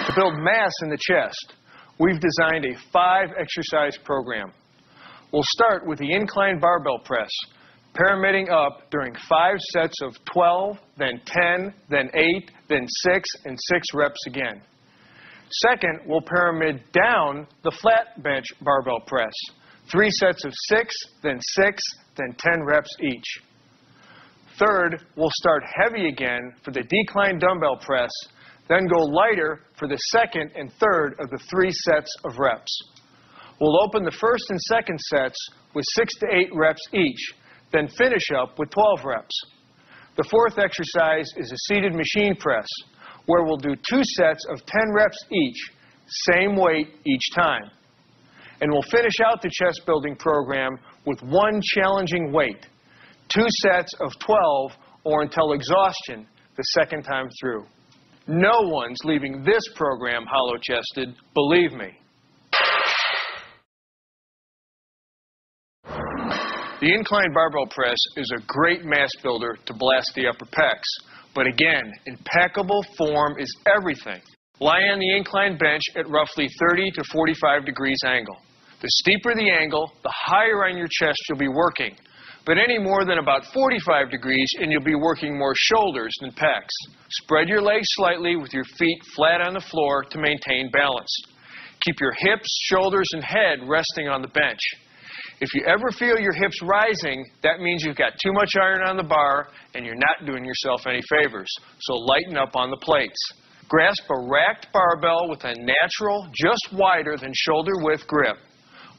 To build mass in the chest, we've designed a 5-exercise program. We'll start with the incline barbell press, pyramiding up during 5 sets of 12, then 10, then 8, then 6, and 6 reps again. Second, we'll pyramid down the flat bench barbell press, 3 sets of 6, then 6, then 10 reps each. Third, we'll start heavy again for the decline dumbbell press, then go lighter for the second and third of the 3 sets of reps. We'll open the first and second sets with 6 to 8 reps each, then finish up with 12 reps. The fourth exercise is a seated machine press, where we'll do 2 sets of 10 reps each, same weight each time. And we'll finish out the chest building program with 1 challenging weight, 2 sets of 12 or until exhaustion the second time through. No one's leaving this program hollow-chested, believe me. The incline barbell press is a great mass builder to blast the upper pecs. But again, impeccable form is everything. Lie on the incline bench at roughly 30 to 45 degrees angle. The steeper the angle, the higher on your chest you'll be working. But any more than about 45 degrees and you'll be working more shoulders than pecs. Spread your legs slightly with your feet flat on the floor to maintain balance. Keep your hips, shoulders, and head resting on the bench. If you ever feel your hips rising, that means you've got too much iron on the bar and you're not doing yourself any favors. So lighten up on the plates. Grasp a racked barbell with a natural, just wider than shoulder width grip.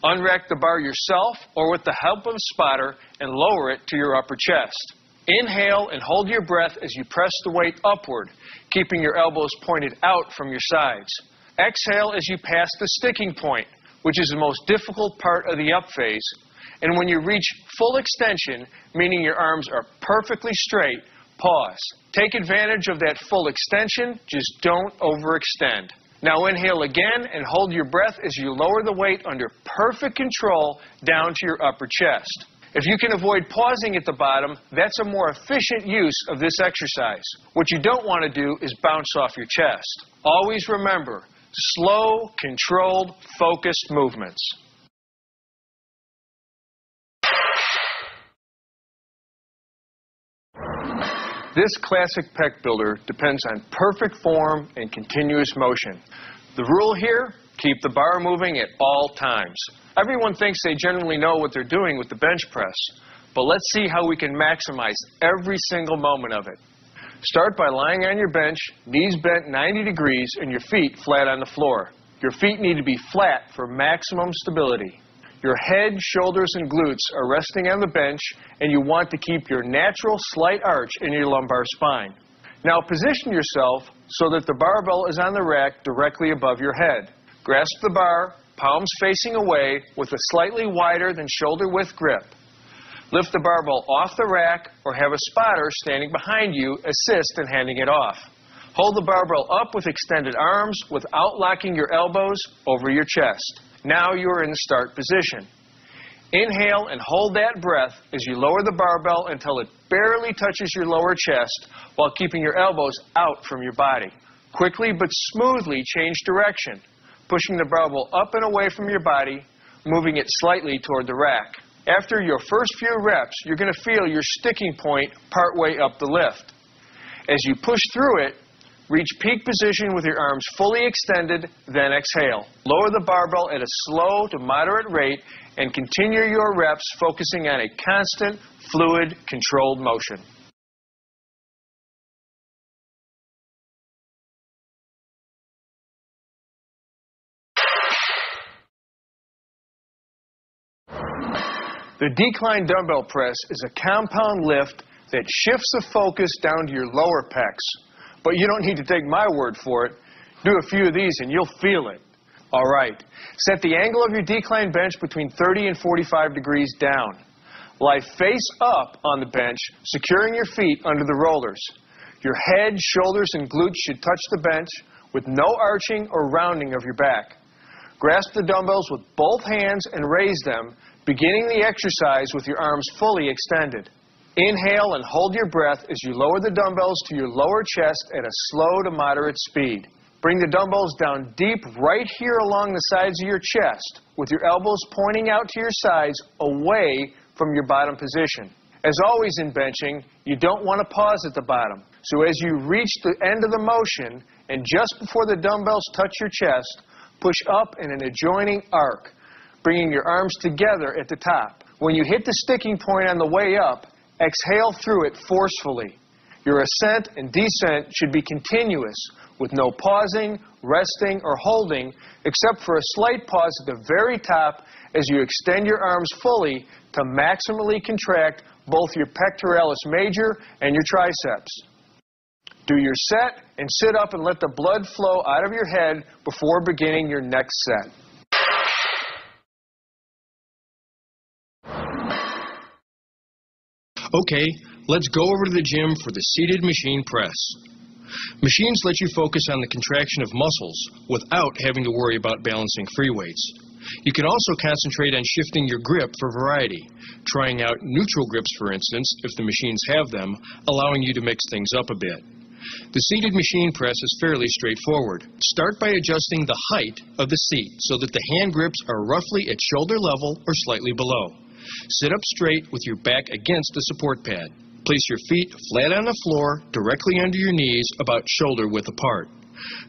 Unrack the bar yourself or with the help of a spotter and lower it to your upper chest. Inhale and hold your breath as you press the weight upward, keeping your elbows pointed out from your sides. Exhale as you pass the sticking point, which is the most difficult part of the up phase. And when you reach full extension, meaning your arms are perfectly straight, pause. Take advantage of that full extension, just don't overextend. Now inhale again and hold your breath as you lower the weight under perfect control down to your upper chest. If you can avoid pausing at the bottom, that's a more efficient use of this exercise. What you don't want to do is bounce off your chest. Always remember, slow, controlled, focused movements. This classic pec builder depends on perfect form and continuous motion. The rule here, keep the bar moving at all times. Everyone thinks they generally know what they're doing with the bench press, but let's see how we can maximize every single moment of it. Start by lying on your bench, knees bent 90 degrees, and your feet flat on the floor. Your feet need to be flat for maximum stability. Your head, shoulders, and glutes are resting on the bench, and you want to keep your natural slight arch in your lumbar spine. Now position yourself so that the barbell is on the rack directly above your head. Grasp the bar, palms facing away, with a slightly wider than shoulder width grip. Lift the barbell off the rack or have a spotter standing behind you assist in handing it off. Hold the barbell up with extended arms without locking your elbows over your chest. Now you are in start position. Inhale and hold that breath as you lower the barbell until it barely touches your lower chest while keeping your elbows out from your body. Quickly but smoothly change direction, pushing the barbell up and away from your body, moving it slightly toward the rack. After your first few reps, you're going to feel your sticking point partway up the lift. As you push through it, reach peak position with your arms fully extended, then exhale. Lower the barbell at a slow to moderate rate and continue your reps focusing on a constant, fluid, controlled motion. The decline dumbbell press is a compound lift that shifts the focus down to your lower pecs. But you don't need to take my word for it. Do a few of these and you'll feel it. All right. Set the angle of your decline bench between 30 and 45 degrees down. Lie face up on the bench, securing your feet under the rollers. Your head, shoulders, and glutes should touch the bench with no arching or rounding of your back. Grasp the dumbbells with both hands and raise them, beginning the exercise with your arms fully extended. Inhale and hold your breath as you lower the dumbbells to your lower chest at a slow to moderate speed. Bring the dumbbells down deep right here along the sides of your chest, with your elbows pointing out to your sides away from your bottom position. As always in benching, you don't want to pause at the bottom. So as you reach the end of the motion, and just before the dumbbells touch your chest, push up in an adjoining arc, bringing your arms together at the top. When you hit the sticking point on the way up, exhale through it forcefully. Your ascent and descent should be continuous, with no pausing, resting, or holding, except for a slight pause at the very top as you extend your arms fully to maximally contract both your pectoralis major and your triceps. Do your set and sit up and let the blood flow out of your head before beginning your next set. Okay, let's go over to the gym for the seated machine press. Machines let you focus on the contraction of muscles without having to worry about balancing free weights. You can also concentrate on shifting your grip for variety, trying out neutral grips, for instance, if the machines have them, allowing you to mix things up a bit. The seated machine press is fairly straightforward. Start by adjusting the height of the seat so that the hand grips are roughly at shoulder level or slightly below. Sit up straight with your back against the support pad. Place your feet flat on the floor, directly under your knees, about shoulder width apart.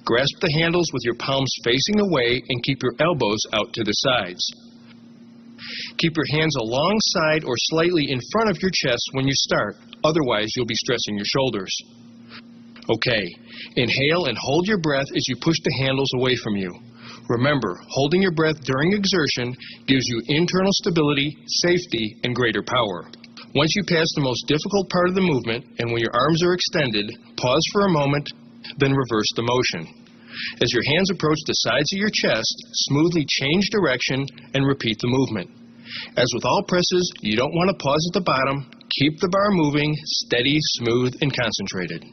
Grasp the handles with your palms facing away and keep your elbows out to the sides. Keep your hands alongside or slightly in front of your chest when you start, otherwise you'll be stressing your shoulders. Okay, inhale and hold your breath as you push the handles away from you. Remember, holding your breath during exertion gives you internal stability, safety, and greater power. Once you pass the most difficult part of the movement, and when your arms are extended, pause for a moment, then reverse the motion. As your hands approach the sides of your chest, smoothly change direction and repeat the movement. As with all presses, you don't want to pause at the bottom. Keep the bar moving, steady, smooth, and concentrated.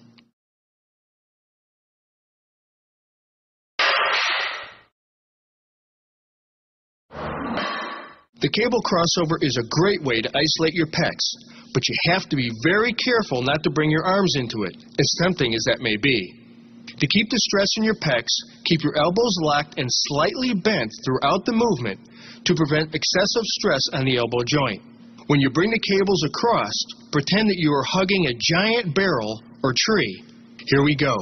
The cable crossover is a great way to isolate your pecs, but you have to be very careful not to bring your arms into it, as tempting as that may be. To keep the stress in your pecs, keep your elbows locked and slightly bent throughout the movement to prevent excessive stress on the elbow joint. When you bring the cables across, pretend that you are hugging a giant barrel or tree. Here we go.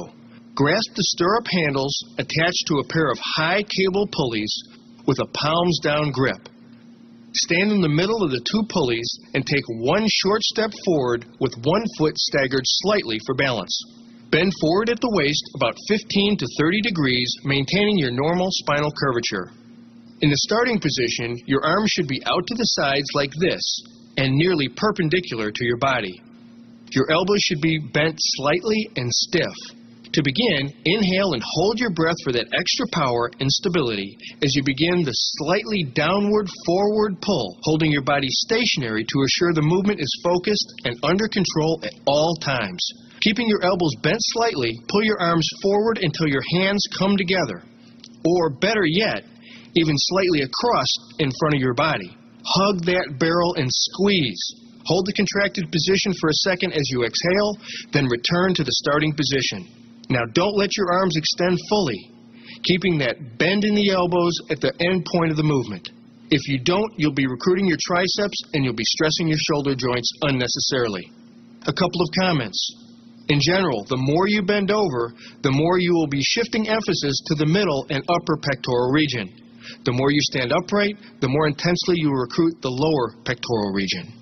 Grasp the stirrup handles attached to a pair of high cable pulleys with a palms down grip. Stand in the middle of the two pulleys and take one short step forward with one foot staggered slightly for balance. Bend forward at the waist about 15 to 30 degrees, maintaining your normal spinal curvature. In the starting position, your arms should be out to the sides like this and nearly perpendicular to your body. Your elbows should be bent slightly and stiff. To begin, inhale and hold your breath for that extra power and stability as you begin the slightly downward forward pull, holding your body stationary to assure the movement is focused and under control at all times. Keeping your elbows bent slightly, pull your arms forward until your hands come together. Or better yet, even slightly across in front of your body. Hug that barrel and squeeze. Hold the contracted position for a second as you exhale, then return to the starting position. Now don't let your arms extend fully, keeping that bend in the elbows at the end point of the movement. If you don't, you'll be recruiting your triceps and you'll be stressing your shoulder joints unnecessarily. A couple of comments. In general, the more you bend over, the more you will be shifting emphasis to the middle and upper pectoral region. The more you stand upright, the more intensely you will recruit the lower pectoral region.